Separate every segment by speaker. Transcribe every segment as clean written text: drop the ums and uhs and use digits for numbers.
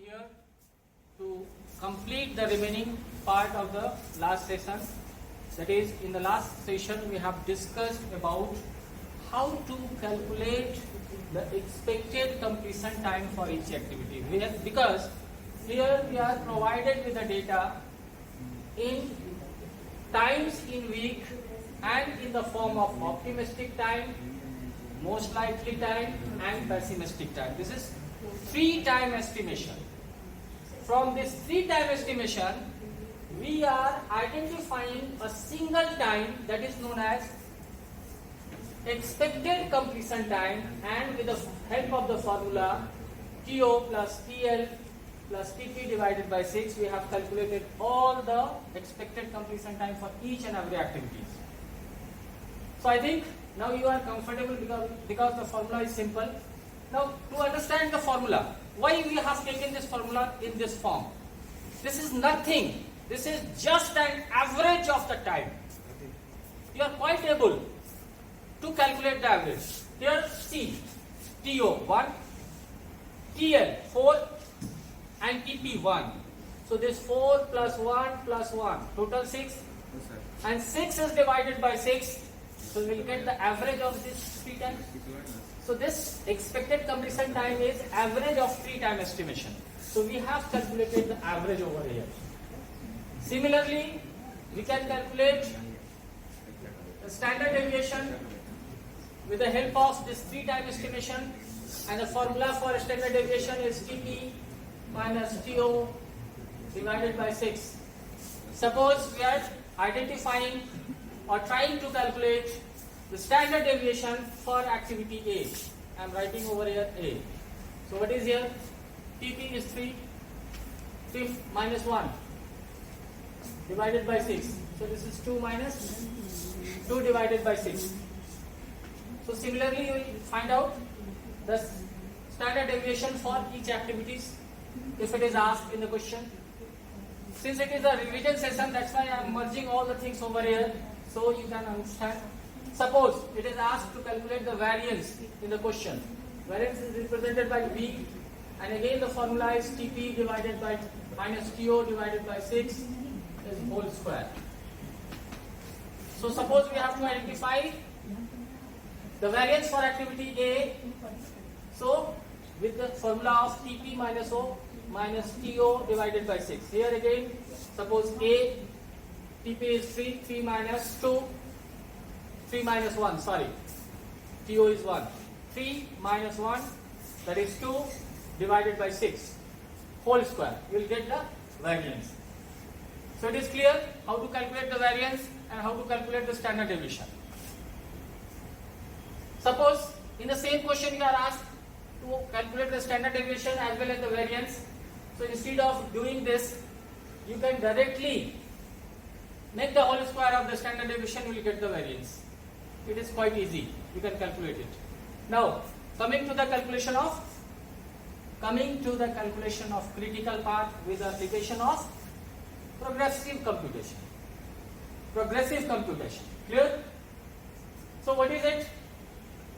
Speaker 1: here to complete the remaining part of the last session. That is, in the last session we have discussed about how to calculate the expected completion time for each activity. Because here we are provided with the data in times in week and in the form of optimistic time, most likely time and pessimistic time. This is 3-time estimation. From this 3-time estimation, we are identifying a single time that is known as expected completion time, and with the help of the formula TO plus TL plus TP divided by 6, we have calculated all the expected completion time for each and every activity. So I think now you are comfortable because the formula is simple. Now to understand the formula, why we have taken this formula in this form? This is nothing. This is just an average of the time. You are quite able to calculate the average. Here see, TO 1, TL 4 and TP 1. So this 4 plus 1 plus 1, total 6. And 6 is divided by 6. So we will get the average of this 3 times. So this expected completion time is average of 3-time estimation. So we have calculated the average over here. Similarly, we can calculate the standard deviation with the help of this 3-time estimation, and the formula for standard deviation is TP minus TO divided by 6. Suppose we are identifying or trying to calculate the standard deviation for activity A. I am writing over here A. So what is here? TP is 3 minus 1 divided by 6. So this is 2 minus 2 divided by 6. So similarly you will find out the standard deviation for each activities if it is asked in the question. Since it is a revision session, that's why I am merging all the things over here so you can understand. Suppose it is asked to calculate the variance in the question. Variance is represented by V, and again the formula is TP divided by minus TO divided by 6 is whole square. So suppose we have to identify the variance for activity A. So with the formula of TP minus O minus TO divided by 6. Here again, suppose A, TP is 3 minus 2, 3 minus 1, sorry, TO is 1. 3 minus 1, that is 2 divided by 6, whole square. You will get the variance. So it is clear how to calculate the variance and how to calculate the standard deviation. Suppose in the same question you are asked to calculate the standard deviation as well as the variance. So instead of doing this, you can directly make the whole square of the standard deviation, you will get the variance. It is quite easy. You can calculate it. Now, coming to the calculation of critical part with the application of progressive computation. Clear? So what is it?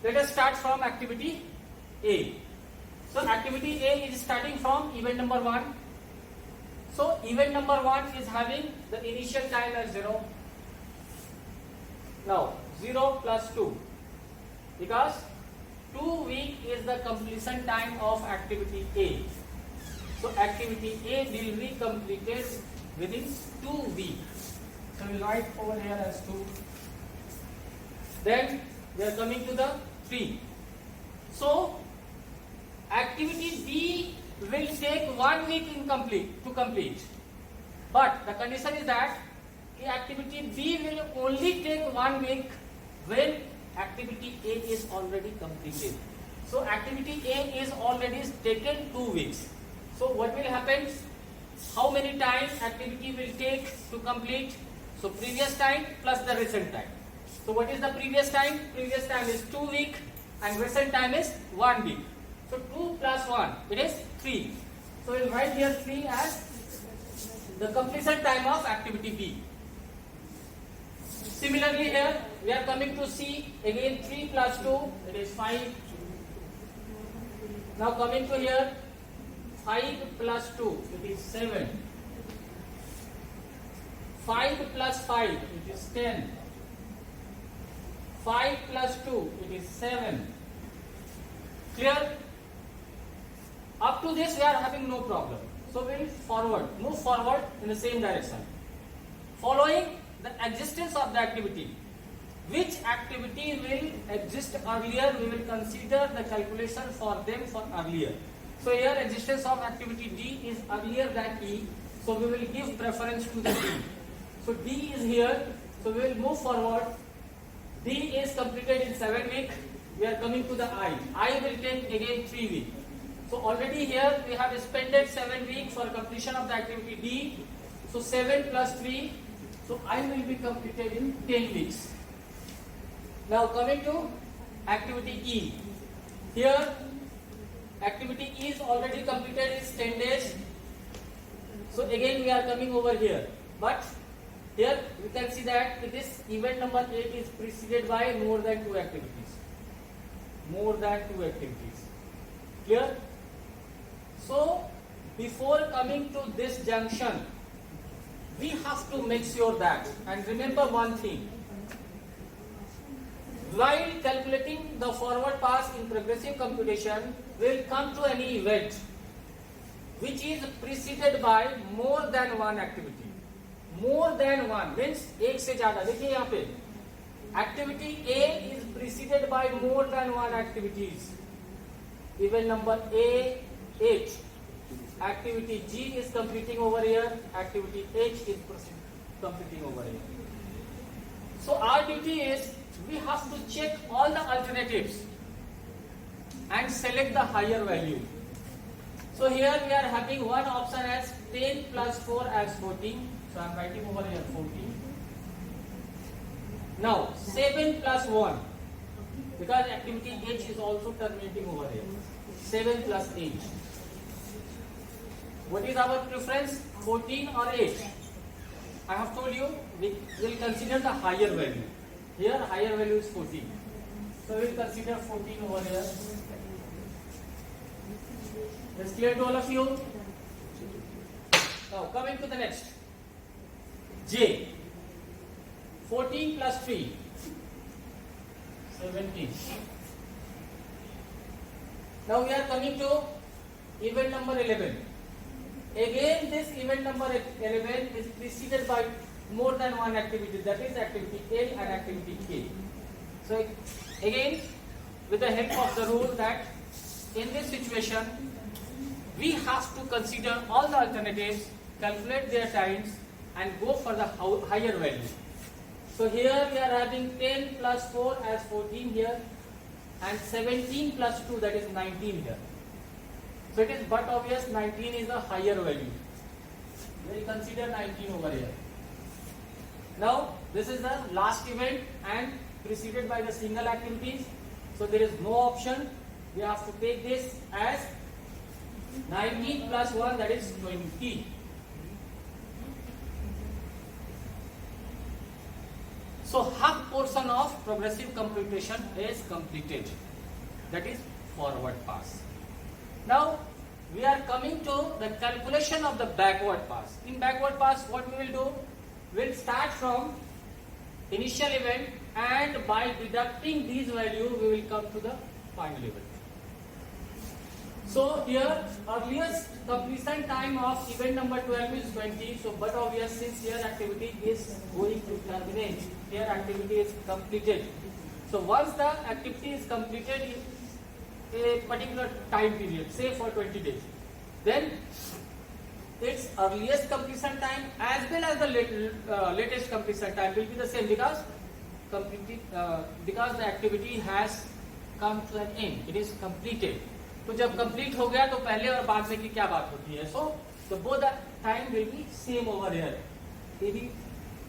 Speaker 1: Let us start from activity A. So activity A is starting from event number 1. So event number 1 is having the initial time as 0. Now 0 plus 2, because 2 weeks is the completion time of activity A. So activity A will be completed within 2 weeks. So we will write over here as 2. Then we are coming to the 3. So activity B will take 1 week to complete. But the condition is that activity B will only take 1 week when activity A is already completed. So activity A is already taken 2 weeks. So what will happen? How many times activity will take to complete? So previous time plus the recent time. So what is the previous time? Previous time is 2 weeks and recent time is 1 week. So 2 plus 1, it is 3. So we will write here 3 as the completion time of activity B. Similarly here, we are coming to C, again 3 plus 2, it is 5. Now coming to here, 5 5 plus 2, it is 7. 5 plus 5, it is 10. 5 plus 2, it is 7. Clear? Up to this we are having no problem. So we will move forward in the same direction. Following the existence of the activity. Which activity will exist earlier, we will consider the calculation for them for earlier. So here existence of activity D is earlier than E. So we will give preference to the D. So D is here. So we will move forward. D is completed in 7 weeks. We are coming to the I. I will take again 3 weeks. So already here we have spent 7 weeks for completion of the activity D. So 7 plus 3. So I will be completed in 10 weeks. Now coming to activity E. Here activity E is already completed is 10 days. So again we are coming over here. But here we can see that this event number 8 is preceded by more than 2 activities. More than 2 activities. Clear? So before coming to this junction, we have to make sure that, and remember one thing, while calculating the forward pass in progressive computation, we will come to any event which is preceded by more than one activity. More than one means एक से ज़्यादा. देखिए यहाँ पे activity A is preceded by more than one activities. Event number A 8. Activity G is completing over here. Activity H is completing over here. So our duty is we have to check all the alternatives and select the higher value. So here we are having one option as 10 plus 4 as 14. So I am writing over here 14. Now 7 plus 1, because activity H is also terminating over here. 7 plus 8. What is our preference? 14 or 8? I have told you we will consider the higher value. Here higher value is 14. So we will consider 14 over here. Is clear to all of you? Now coming to the next. J. 14 plus 3. 17. Now we are coming to event number 11. Again this event number 11 is preceded by more than one activity, that is activity L and activity K. So again with the help of the rule that in this situation we have to consider all the alternatives, calculate their times and go for the higher value. So here we are having 10 plus 4 as 14 here and 17 plus 2, that is 19 here. So it is but obvious 19 is the higher value. We will consider 19 over here. Now this is the last event and preceded by the single activities. So there is no option. We have to take this as 19 plus 1, that is 20. So half portion of progressive computation is completed. That is forward pass. Now we are coming to the calculation of the backward pass. In backward pass what we will do? We will start from initial event and by deducting these values we will come to the final event. So here earliest completion time of event number 12 is 20. So but obvious since here activity is going to terminate, here activity is completed. So once the activity is completed in a particular time period, say for 20 days, then its earliest completion time as well as the latest completion time will be the same because the activity has come to an end. It is completed. तो जब complete हो गया तो पहले और बाद में की क्या बात होती है? So the both the time will be same over here. maybe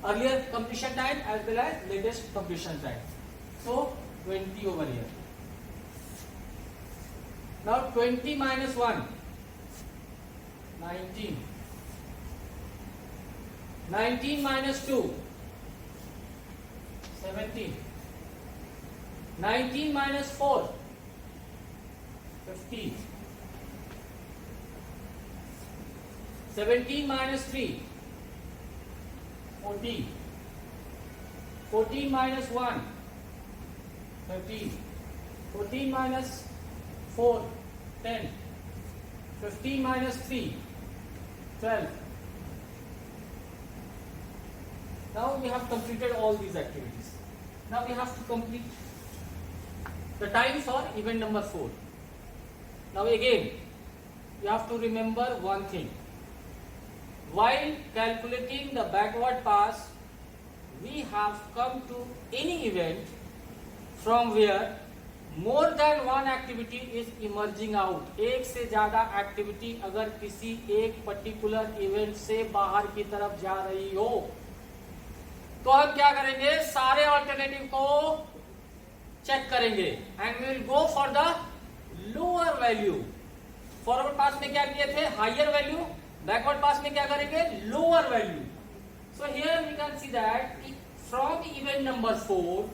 Speaker 1: earlier completion time as well as latest completion time. So 20 over here. Now 20 minus 1, 19. 19 minus 2, 17. 19 minus 4, 15. 17 minus 3, 14. 14 minus 1, 13. 14 minus 4, 10. 15 minus 3, 12. Now we have completed all these activities. Now we have to complete the time for event number 4. Now again, you have to remember one thing. While calculating the backward pass, we have come to any event from where more than one activity is emerging out. एक से ज्यादा activity अगर किसी एक particular event से बाहर की तरफ जा रही हो, तो हम क्या करेंगे, सारे ऑल्टरनेटिव को चेक करेंगे and we will go for the lower value. Forward pass में क्या किए थे, हायर वैल्यू. बैकवर्ड पास में क्या करेंगे, lower value. So here we can see that from event number 4,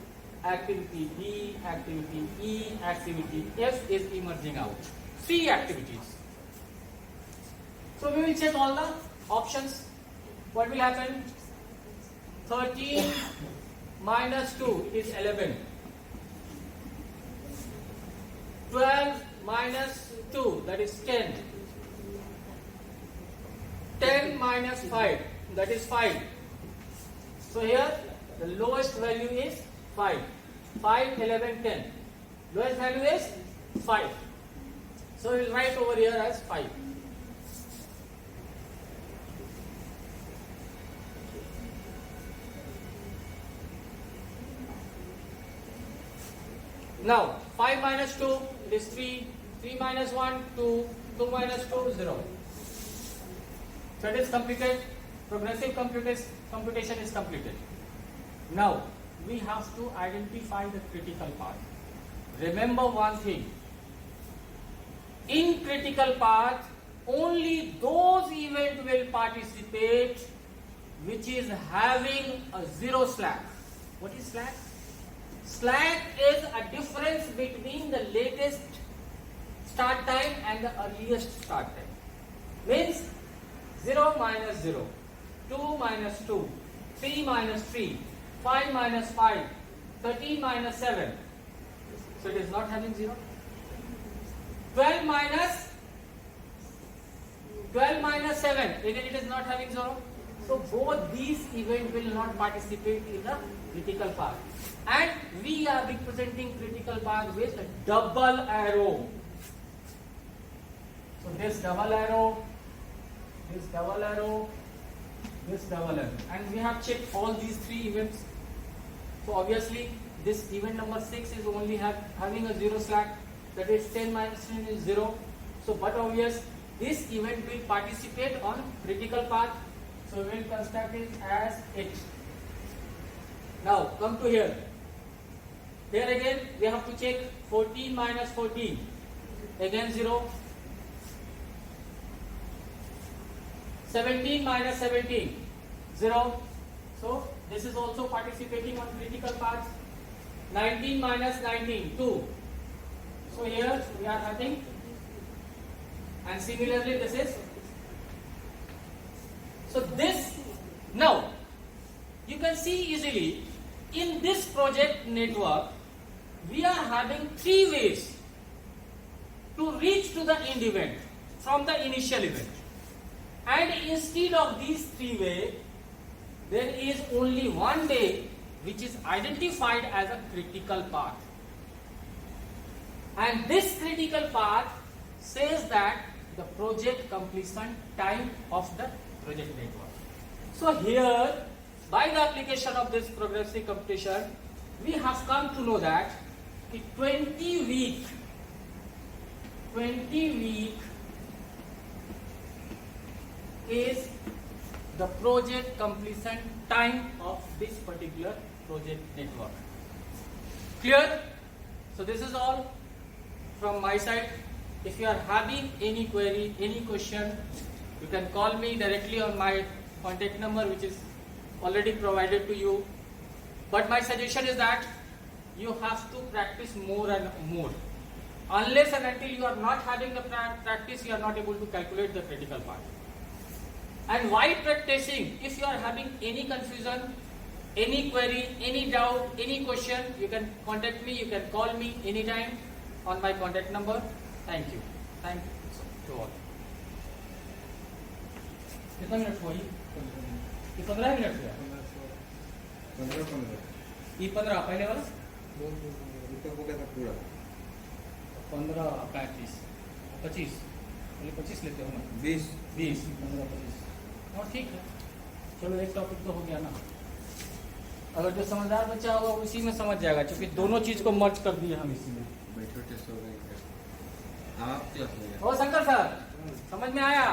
Speaker 1: activity B, activity E, activity F is emerging out. 3 activities. So we will check all the options. What will happen? 13 minus 2 is 11. 12 minus 2, that is 10. 10 minus 5, that is 5. So here the lowest value is 5. 5, 11, 10. Lowest value is 5. So we will write over here as 5. Now 5 minus 2, it is 3. 3 minus 1, 2. 2 minus 2, 0. So it is completed. Progressive computation is completed. Now we have to identify the critical path. Remember one thing. In critical path, only those events will participate which is having a 0 slack. What is slack? Slack is a difference between the latest start time and the earliest start time. Means 0 minus 0, 2 minus 2, 3 minus 3, 5 minus 5, 13 minus 7. So it is not having 0. 12 minus 7, again it is not having 0. So both these events will not participate in the critical path. And we are representing critical path with a double arrow. So this double arrow, this double arrow, this double arrow. And we have checked all these 3 events. So obviously this event number 6 is only having a 0 slack, that is 10 minus 10 is 0. So but obvious this event will participate on critical path. So we will construct it as it. Now come to here. Here again we have to check 14 minus 14, again 0. 17 minus 17, 0. So this is also participating on critical paths. 19 minus 19, 2. So here we are having, and similarly this is. So this, now you can see easily in this project network we are having 3 ways to reach to the end event from the initial event. And instead of these 3 ways, there is only one way which is identified as a critical path. And this critical path says that the project completion time of the project network. So here, by the application of this progressive computation, we have come to know that the 20 week is the project completion time of this particular project network. Clear? So this is all from my side. If you are having any query, any question, you can call me directly on my contact number which is already provided to you. But my suggestion is that you have to practice more and more. Unless and until you are not having the practice, you are not able to calculate the critical part. And while practicing, if you are having any confusion, any query, any doubt, any question, you can contact me, you can call me anytime on my contact number. Thank you. Thank you to all. कितना minute हुआ ये 15 minute हुआ 15 पहले वाला
Speaker 2: हो गया था पूरा
Speaker 1: 15 35 25 पहले 25 लेते हो ना
Speaker 2: 20
Speaker 1: 20 15 25 और ठीक है। चलो एक टॉपिक तो हो गया ना। अगर जो समझदार बच्चा होगा उसी में समझ जाएगा, क्योंकि दोनों चीज को मर्ज कर दिए हम इसी में।
Speaker 2: बैठो टेस्ट हो गया आप क्लास हो गया
Speaker 1: ओ शंकर सर, समझ में आया?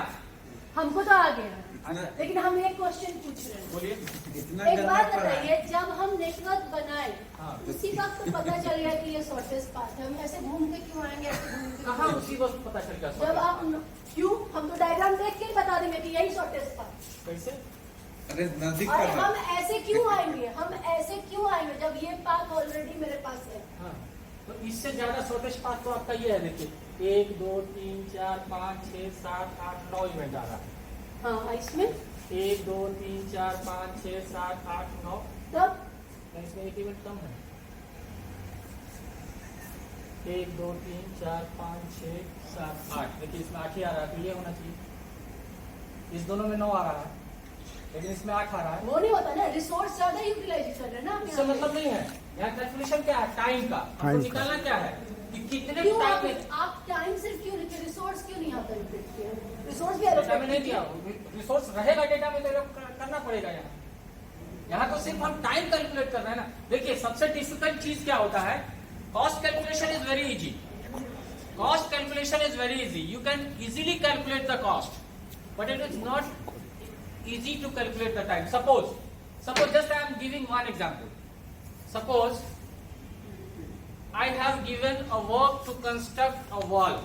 Speaker 3: हमको तो आ गया,
Speaker 2: इतना
Speaker 3: लेकिन हम एक क्वेश्चन पूछ रहे हैं।
Speaker 1: बोलिए।
Speaker 2: इतना
Speaker 3: एक
Speaker 2: करना
Speaker 3: बात
Speaker 2: पड़ा है।
Speaker 3: बताइए, जब हम नेटवर्क बनाए
Speaker 1: हाँ।
Speaker 3: उसी वक्त पता चल गया कि ये शॉर्टेस्ट पाथ है, हम ऐसे घूम के क्यों आएंगे, ऐसे घूम के
Speaker 1: कहाँ उसी वक्त पता चल गया?
Speaker 3: जब आप क्यों, हम तो डायग्राम देख के ही बता देंगे कि यही शॉर्टेस्ट पाथ।
Speaker 1: कैसे?
Speaker 2: अरे नजदीक
Speaker 3: और
Speaker 2: कर
Speaker 3: हम ऐसे क्यों आएंगे, हम ऐसे क्यों आएंगे जब ये पाथ ऑलरेडी मेरे पास है।
Speaker 1: हाँ, तो इससे ज्यादा शॉर्टेस्ट पाथ तो आपका ये है। देखिए 1 2 3 4 5 6 7 8 9 इवेंट आ रहा है।
Speaker 3: हाँ, इसमें
Speaker 1: 1 2 3 4 5 6 7 8 9,
Speaker 3: तब
Speaker 1: इसमें एक इवेंट कम है। 1 2 3 4 5 6 7 8, देखिए इसमें 8 ही आ रहा है, तो ये होना चाहिए। इस दोनों में 9 आ रहा है, लेकिन इसमें 8 आ रहा है।
Speaker 3: वो नहीं होता ना, रिसोर्स ज्यादा यूटिलाइज कर रहे हैं ना आप
Speaker 1: इससे
Speaker 3: यहाँ पे।
Speaker 1: मतलब नहीं है। यहाँ कैलकुलेशन क्या है? टाइम का। हमको निकालना क्या है कि कितने
Speaker 3: क्यों
Speaker 1: टाइम में।
Speaker 3: आप टाइम सिर्फ क्यों लिखे, रिसोर्स क्यों नहीं यहाँ पर रिपीट किया? रिसोर्स भी
Speaker 1: डेटा में नहीं
Speaker 3: allocate
Speaker 1: दिया, रिसोर्स रहेगा डेटा में, तो करना पड़ेगा। यहाँ तो सिर्फ हम टाइम कैलकुलेट कर रहे हैं ना। देखिए सबसे डिफिकल्ट चीज क्या होता है? Cost calculation is very easy. Cost calculation is very easy, you can easily calculate the cost, but it is not easy to calculate the time. Suppose just I am giving one example. Suppose I have given a work to construct a wall.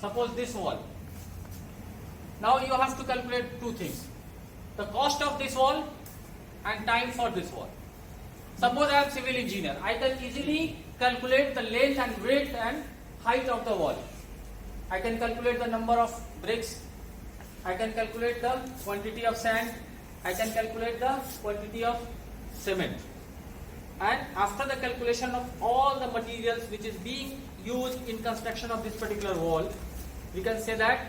Speaker 1: Suppose this wall. Now you have to calculate two things: the cost of this wall and time for this wall. Suppose I am civil engineer. I can easily calculate the length and width and height of the wall. I can calculate the number of bricks. I can calculate the quantity of sand. I can calculate the quantity of cement. And after the calculation of all the materials which is being used in construction of this particular wall, we can say that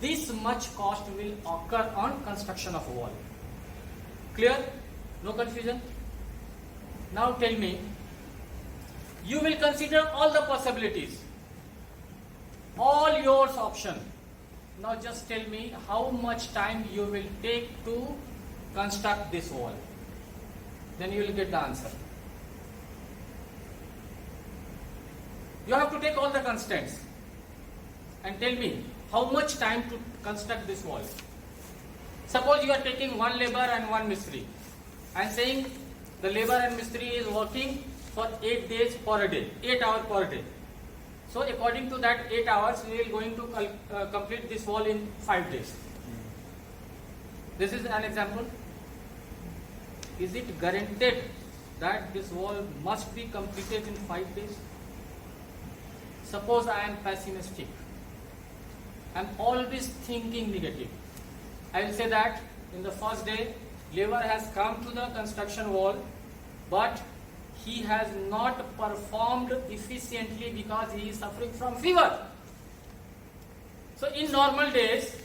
Speaker 1: this much cost will occur on construction of a wall. Clear? No confusion? Now tell me, you will consider all the possibilities, all your options. Now just tell me how much time you will take to construct this wall. Then you will get the answer. You have to take all the constants and tell me how much time to construct this wall. Suppose you are taking one labor and one mistri. I am saying the labor and mistri is working for 8 days per day, 8 hours per day. So according to that 8 hours, we are going to complete this wall in 5 days. This is an example. Is it guaranteed that this wall must be completed in 5 days? Suppose I am pessimistic. I am always thinking negative. I will say that in the first day, labor has come to the construction wall, but he has not performed efficiently because he is suffering from fever. So in normal days,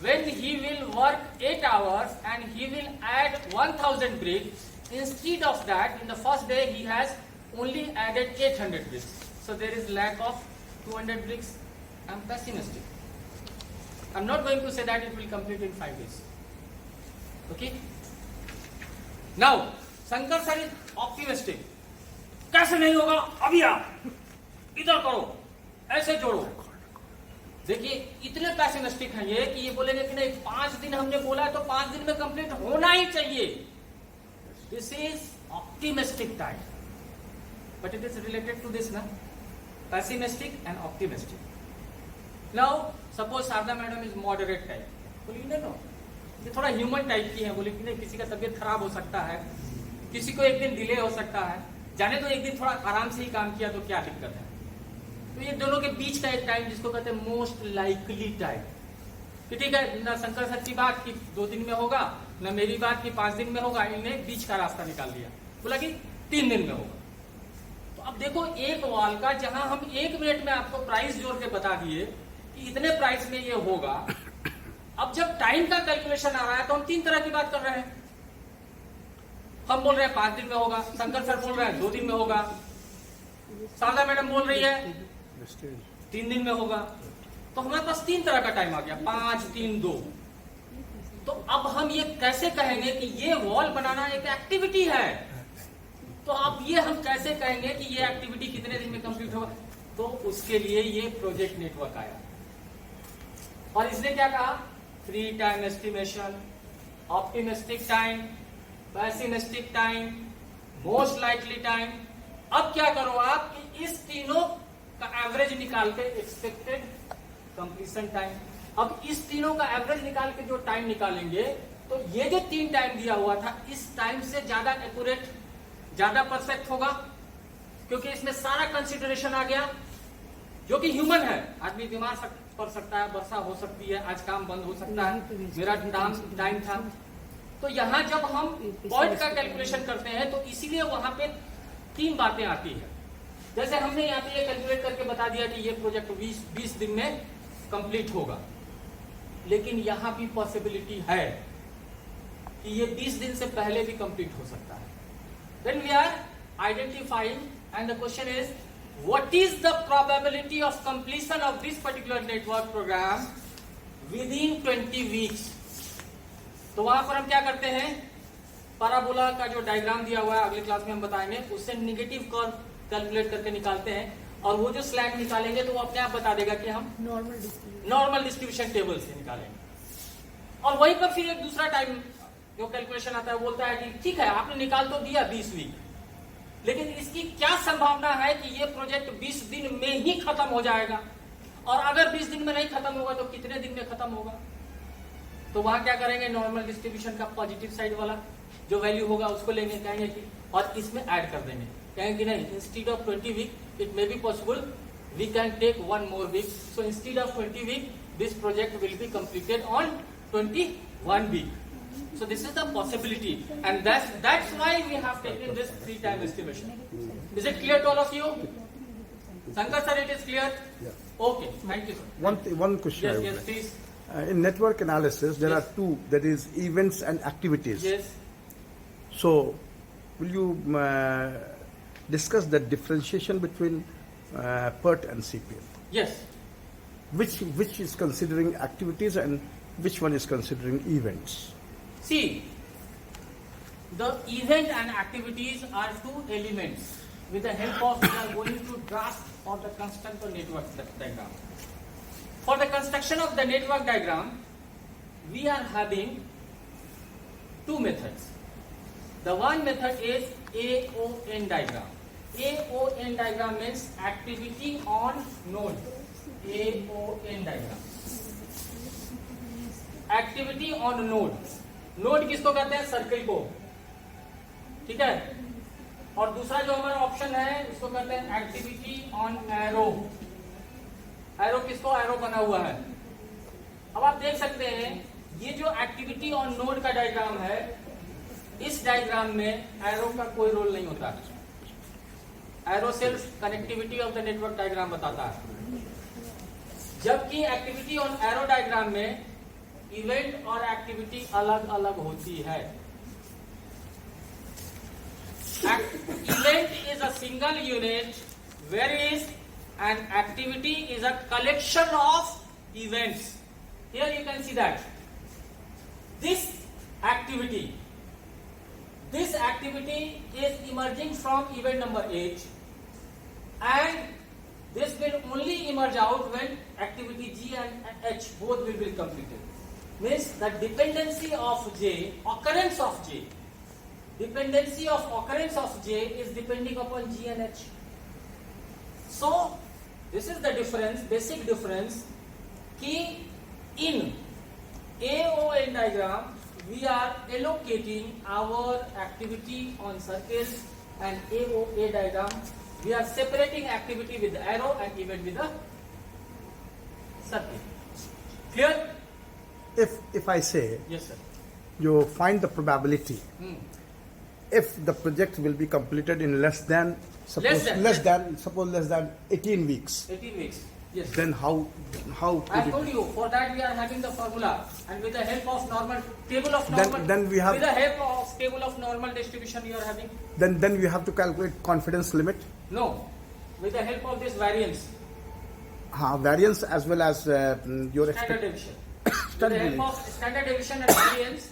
Speaker 1: when he will work 8 hours and he will add 1000 bricks, instead of that, in the first day he has only added 800 bricks. So there is lack of 200 bricks. I am pessimistic. I am not going to say that it will complete in 5 days. Okay? Now, Shankar sir is optimistic. कैसे नहीं होगा? अभी आप इधर करो, ऐसे जोड़ो। देखिए इतने पैसिमिस्टिक हैं ये कि ये बोलेंगे कि नहीं 5 दिन हमने बोला है तो 5 दिन में कंप्लीट होना ही चाहिए। This is optimistic type, but it is related to this ना, pessimistic and optimistic. Now suppose Sharda madam is moderate type, बोली नहीं नो ये थोड़ा ह्यूमन टाइप की है, बोली कि नहीं किसी का तबीयत खराब हो सकता है, किसी को एक दिन डिले हो सकता है, जाने तो एक दिन थोड़ा आराम से ही काम किया तो क्या दिक्कत है। तो ये दोनों के बीच का एक टाइम जिसको कहते हैं मोस्ट लाइकली टाइम। कि ठीक है, ना शंकर सर की बात कि 2 दिन में होगा, ना मेरी बात कि 5 दिन में होगा, इन्होंने बीच का रास्ता निकाल दिया, बोला कि 3 दिन में होगा। तो अब देखो, एक वॉल का जहां हम 1 मिनट में आपको प्राइस जोड़ के बता दिए कि इतने प्राइस में ये होगा, अब जब टाइम का कैलकुलेशन आ रहा है तो हम 3 तरह की बात कर रहे हैं। हम बोल रहे हैं 5 दिन में होगा, शंकर सर बोल रहे हैं 2 दिन में होगा, शारदा मैडम बोल रही है 3 दिन में होगा। तो हमारे पास 3 तरह का टाइम आ गया, 5, 3, 2। तो अब हम ये कैसे कहेंगे कि ये वॉल बनाना एक एक्टिविटी है? तो अब ये हम कैसे कहेंगे कि ये एक्टिविटी कितने दिन में कंप्लीट होगा? तो उसके लिए ये प्रोजेक्ट नेटवर्क आया, और इसने क्या कहा? Free time estimation, optimistic time, pessimistic time, most likely time. अब क्या करो आप कि इस तीनों का एवरेज निकाल के एक्सपेक्टेड कंप्लीशन टाइम, अब इस तीनों का एवरेज निकाल के जो टाइम निकालेंगे, तो ये जो 3 टाइम दिया हुआ था, इस टाइम से ज्यादा एक्यूरेट, ज्यादा परफेक्ट होगा, क्योंकि इसमें सारा कंसिडरेशन आ गया, जो कि ह्यूमन है। आदमी बीमार पड़ सकता है, वर्षा हो सकती है, आज काम बंद हो सकता है, मेरा टाइम था। तो यहां जब हम पॉइंट का कैलकुलेशन करते हैं, तो इसीलिए वहां पे 3 बातें आती है। जैसे हमने यहाँ पे ये कैलकुलेट करके बता दिया कि ये प्रोजेक्ट 20 दिन में कंप्लीट होगा, लेकिन यहां भी पॉसिबिलिटी है कि ये 20 दिन से पहले भी कंप्लीट हो सकता है। Then we are identifying, and the question is, what is the probability of completion of this particular network program within 20 weeks? तो वहां पर हम क्या करते हैं, पैराबोला का जो डायग्राम दिया हुआ है, अगली क्लास में हम बताएंगे, उससे नेगेटिव कर्व कैलकुलेट करके निकालते हैं, और वो जो स्लैग निकालेंगे तो वो अपने आप बता देगा कि हम नॉर्मल डिस्ट्रीब्यूशन टेबल से निकालेंगे। और वहीं पर फिर एक दूसरा टाइम जो कैलकुलेशन आता है, बोलता है कि ठीक है, आपने निकाल तो दिया 20 वीक, लेकिन इसकी क्या संभावना है कि ये प्रोजेक्ट 20 दिन में ही खत्म हो जाएगा, और अगर 20 दिन में नहीं खत्म होगा तो कितने दिन में खत्म होगा? तो वहां क्या करेंगे, नॉर्मल डिस्ट्रीब्यूशन का पॉजिटिव साइड वाला जो वैल्यू होगा उसको लेंगे, कहेंगे कि, और इसमें ऐड कर देंगे, कहेंगे कि नहीं, instead of 20 week it may be possible we can take 1 more week, so instead of 20 week this project will be completed on 21 week. So this is the possibility, and that's why we have taken this free time estimation. Is it clear to all of you? Shankar sir, it is clear?
Speaker 4: Yeah.
Speaker 1: Okay, thank you sir.
Speaker 4: One question. I would
Speaker 1: Yes,
Speaker 4: like.
Speaker 1: please.
Speaker 4: In network analysis, there
Speaker 1: Yes.
Speaker 4: are 2. That is events and activities.
Speaker 1: Yes.
Speaker 4: So, will you discuss the differentiation between PERT and CPM?
Speaker 1: Yes.
Speaker 4: Which is considering activities and which one is considering events?
Speaker 1: See, the event and activities are 2 elements with the help of we are going to grasp or the construct the network diagram. For the construction of the network diagram, we are having 2 methods. The one method is AON diagram. AON diagram means activity on node. AON diagram. Activity on node. Node किसको कहते हैं? Circle को, ठीक है। और दूसरा जो हमारा ऑप्शन है उसको कहते हैं एक्टिविटी ऑन एरो। एरो किसको? एरो बना हुआ है। अब आप देख सकते हैं ये जो एक्टिविटी ऑन नोड का डायग्राम है, इस डायग्राम में एरो का कोई रोल नहीं होता। एरो सिर्फ connectivity of the network diagram बताता है, जबकि एक्टिविटी ऑन एरो डायग्राम में इवेंट और एक्टिविटी अलग अलग होती है। Event is a single unit, whereas an activity is a collection of events. Here you can see that this activity is emerging from event number H, and this will only emerge out when activity G and H both will be completed. Means the dependency of J, occurrence of J is depending upon G and H. So this is the difference, basic difference, कि in AON diagram we are allocating our activity on circles, and AOA diagram we are separating activity with the arrow and event with the circle. Clear?
Speaker 4: if I say
Speaker 1: Yes, sir.
Speaker 4: you find the probability
Speaker 1: Hmm.
Speaker 4: if the project will be completed in less than suppose
Speaker 1: Less than.
Speaker 4: less than 18 weeks,
Speaker 1: 18 weeks. Yes.
Speaker 4: then how
Speaker 1: I
Speaker 4: could
Speaker 1: told
Speaker 4: it,
Speaker 1: you, for that we are having the formula, and with the help of normal table of
Speaker 4: Then-
Speaker 1: normal,
Speaker 4: then we have-
Speaker 1: with the help of table of normal distribution you are having.
Speaker 4: then you have to calculate confidence limit,
Speaker 1: No, with the help of this variance,
Speaker 4: variance as well as your
Speaker 1: standard
Speaker 4: expected.
Speaker 1: deviation. With the
Speaker 4: Standard
Speaker 1: help of standard deviation and variance,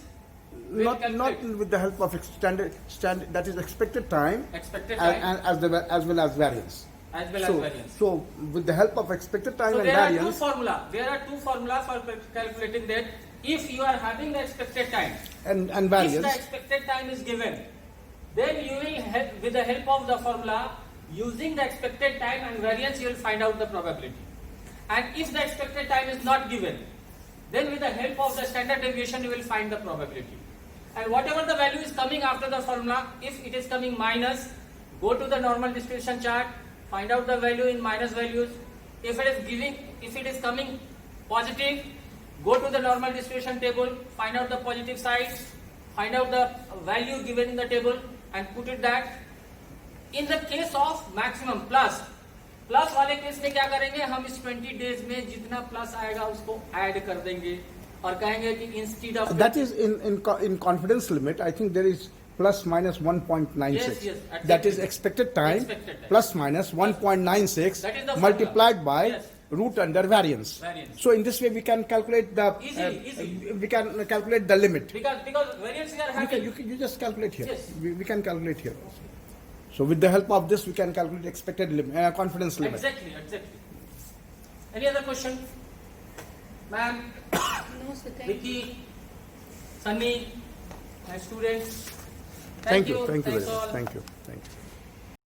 Speaker 1: we'll
Speaker 4: Not
Speaker 1: calculate
Speaker 4: with the help of standard that is expected time
Speaker 1: expected time
Speaker 4: and as well as variance.
Speaker 1: as well as
Speaker 4: So,
Speaker 1: variance.
Speaker 4: so with the help of expected time
Speaker 1: So
Speaker 4: and
Speaker 1: there are two
Speaker 4: variance,
Speaker 1: formula. There are two formulas for calculating that. If you are having the expected time,
Speaker 4: and
Speaker 1: if the
Speaker 4: variance,
Speaker 1: expected time is given, then you will help with the help of the formula, using the expected time and variance, you will find out the probability. And if the expected time is not given, then with the help of the standard deviation, you will find the probability. And whatever the value is coming after the formula, if it is coming minus, go to the normal distribution chart, find out the value in minus values. If it is coming positive, go to the normal distribution table, find out the positive side, find out the value given in the table and put it that. In the case of maximum plus वाले case में क्या करेंगे, हम इस 20 days में जितना plus आएगा उसको ऐड कर देंगे और कहेंगे कि instead of
Speaker 4: that is in confidence limit. I think there is plus minus 1.96.
Speaker 1: Yes, yes,
Speaker 4: That is
Speaker 1: exactly.
Speaker 4: expected time,
Speaker 1: Expected time.
Speaker 4: plus minus 1.96
Speaker 1: That is the
Speaker 4: multiplied
Speaker 1: formula.
Speaker 4: by
Speaker 1: Yes.
Speaker 4: root under variance.
Speaker 1: Variance.
Speaker 4: So in this way we can calculate the
Speaker 1: Easily.
Speaker 4: we can calculate the limit.
Speaker 1: because variance we are having.
Speaker 4: You just calculate here.
Speaker 1: Yes.
Speaker 4: We can calculate here. So with the help of this, we can calculate expected limit, confidence limit.
Speaker 1: Exactly. Any other question? Ma'am,
Speaker 3: No, sir, thank you.
Speaker 1: Vicky, Sunny, my students.
Speaker 4: Thank you.
Speaker 1: Thanks
Speaker 4: Thank you very
Speaker 1: all.
Speaker 4: much. Thank you.